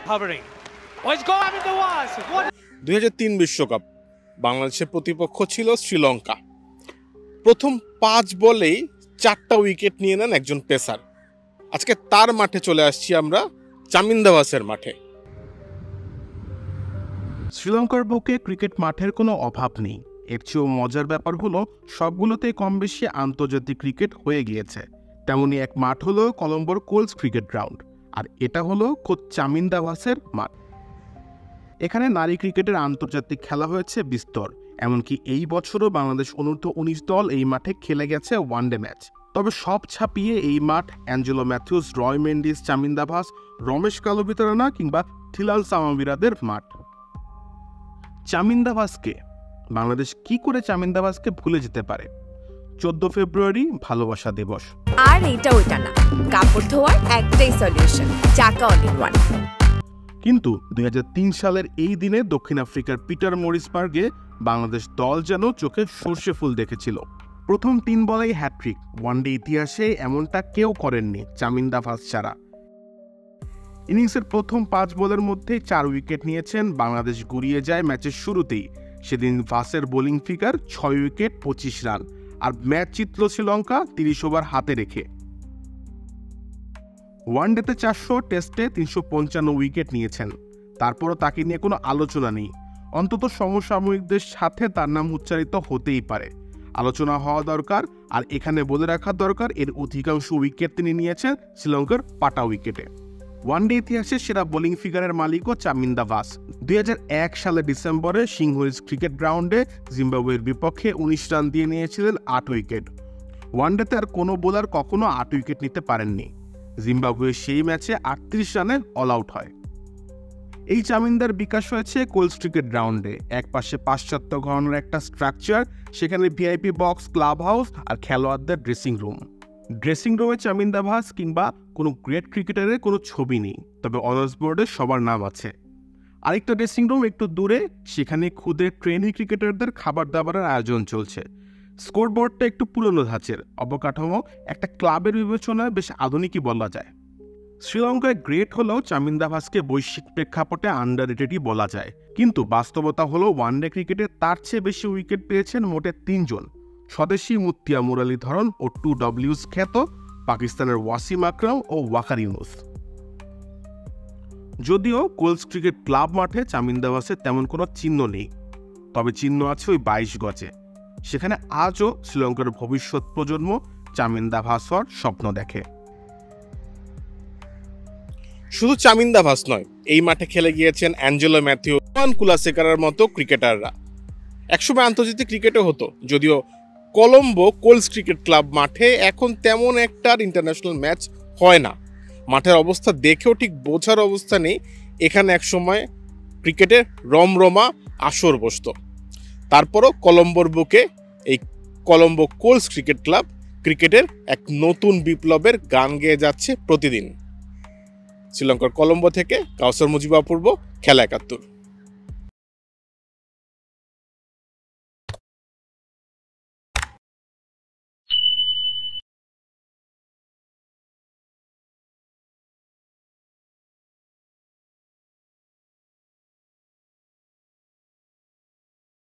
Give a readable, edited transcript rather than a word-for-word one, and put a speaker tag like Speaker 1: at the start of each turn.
Speaker 1: Hovering. Oh, it's gone in the was.
Speaker 2: 2003 বিশ্বকাপ বাংলাদেশের প্রতিপক্ষ ছিল শ্রীলঙ্কা। প্রথম 5 বলেই 4টা উইকেট নিয়ে নেন একজন পেসার। আজকে তার মাঠে চলে আসছি আমরা, চামিন্দাভাসের মাঠে।
Speaker 3: শ্রীলঙ্কার বুকে ক্রিকেট মাঠের কোনো অভাব নেই। এর চেয়েও মজার ব্যাপার হলো সবগুলোতেই কম বেশি আন্তর্জাতিক ক্রিকেট হয়ে গিয়েছে। তেমনই এক মাঠ হলো কলম্বোর কোলস ক্রিকেট গ্রাউন্ড, আর এটা হলো খোদ চামিন্দাভাসের মাঠ। এখানে নারী ক্রিকেটের আন্তর্জাতিক খেলা হয়েছে বিস্তর, এমনকি এই বছরও বাংলাদেশ অনূর্ধ্ব-19 দল এই মাঠে খেলে গেছে ওয়ানডে ম্যাচ। তবে সব ছাপিয়ে এই মাঠ অ্যাঞ্জেলো ম্যাথিউস, রয় মেন্ডিস, চামিন্দাভাস, রমেশ কালবিতরানা কিংবা থিলাল সামাবিরাদের মাঠ। চামিন্দাভাসকে বাংলাদেশ কি করে চামিন্দাভাসকে ভুলে যেতে পারে? 14 ফেব্রুয়ারি ভালোবাসা দিবস।
Speaker 4: আর এটা ওইটা না, কাপড় ধোয়ার একটাই সলিউশন, চাকা অল ইন ওয়ান।
Speaker 3: কিন্তু 2003 সালের এই দিনে দক্ষিণ আফ্রিকার পিটারমরিসবার্গে বাংলাদেশ দল যেন চোখে সর্ষে ফুল দেখেছিল। প্রথম 3 বলেই হ্যাট্রিক। ওয়ানডে ইতিহাসে এমনটা কেউ করেননি চামিন্দাভাস ছাড়া। ইনিংসের প্রথম 5 বলের মধ্যে 4 উইকেট নিয়েছেন। বাংলাদেশ গুড়িয়ে যায় ম্যাচের শুরুতেই। সেদিন ভাসের বোলিং ফিগার 6 উইকেট 25 রান, আর ম্যাচ জিতল শ্রীলঙ্কা 30 ওভার হাতে রেখে। ওয়ানডেতে 400, টেস্টে 355 উইকেট নিয়েছেন। তারপরও তাকে নিয়ে কোনো আলোচনা নেই। অন্তত সমসাময়িকদের সাথে তার নাম উচ্চারিত হতেই পারে, আলোচনা হওয়া দরকার। আর এখানে বলে রাখা দরকার, এর অধিকাংশ উইকেট তিনি নিয়েছেন শ্রীলঙ্কার পাটা উইকেটে। ওয়ানডে ইতিহাসে সেরা বোলিং ফিগারের মালিকও চামিন্দাভাস। 2001 সালের ডিসেম্বরে সিংহলিজ ক্রিকেট গ্রাউন্ডে জিম্বাবুয়ের বিপক্ষে 19 রান দিয়ে নিয়েছিলেন 8 উইকেট। ওয়ানডেতে আর কোনো বোলার কখনো 8 উইকেট নিতে পারেননি। জিম্বাবুয়ে সেই ম্যাচে 38 রানে অল আউট হয়। এই চামিন্দার বিকাশ হয়েছে কোলস ক্রিকেট গ্রাউন্ডে। এক পাশে পাশ্চাত্য ঘরানার একটা স্ট্রাকচার, সেখানে ভিআইপি বক্স, ক্লাব হাউস আর খেলোয়াড়দের ড্রেসিং রুম। ড্রেসিং রুমে চামিন্দাভাস কিংবা কোনো গ্রেট ক্রিকেটারের কোনো ছবি নেই, তবে অনার্স বোর্ডে সবার নাম আছে। আরেকটা ড্রেসিং রুম একটু দূরে, সেখানে খুদে ট্রেনি ক্রিকেটারদের খাবার দাবারের আয়োজন চলছে। স্কোরবোর্ডটা একটু পুরনো ধাঁচের, অবকাঠামো একটা ক্লাবের বিবেচনায় বেশ আধুনিকই বলা যায়। শ্রীলঙ্কায় গ্রেট হলেও চামিন্দাভাসকে বৈশ্বিক প্রেক্ষাপটে আন্ডাররেটেডই বলা যায়। কিন্তু বাস্তবতা হলো ওয়ানডে ক্রিকেটে তার চেয়ে বেশি উইকেট পেয়েছেন মোটে 3 জন। স্বদেশি মুত্তিয়া মুরালীধরন ও 2Ws খ্যাত পাকিস্তানের ওয়াসিম আকরাম ও ওয়াকার ইউনুস। যদিও কোলস ক্রিকেট ক্লাব মাঠে চামিন্দাভাসের তেমন কোনো চিহ্ন নেই, তবে চিহ্ন আছে ওই 22 গজে। সেখানে আজও শ্রীলঙ্কার ভবিষ্যৎ প্রজন্ম চামিন্দাভাস হওয়ার স্বপ্ন দেখে।
Speaker 2: শুধু চামিন্দাভাস নয়, এই মাঠে খেলে গিয়েছেন অ্যাঞ্জেলো ম্যাথিউ, জুয়ান কুলাসেকারের মতো ক্রিকেটাররা। একসময় আন্তর্জাতিক ক্রিকেটে হতো, যদিও কলম্বো কোলস ক্রিকেট ক্লাব মাঠে এখন তেমন একটা ইন্টারন্যাশনাল ম্যাচ হয় না। মাঠের অবস্থা দেখেও ঠিক বোঝার অবস্থা নেই এখানে একসময় ক্রিকেটের রমরমা আসর বসত। তারপরও কলম্বোর বুকে এই কলম্বো কোলস ক্রিকেট ক্লাব ক্রিকেটের এক নতুন বিপ্লবের গান গেয়ে যাচ্ছে প্রতিদিন। শ্রীলঙ্কার কলম্বো থেকে কাউসার মুজিব অপূর্ব, খেলা 71।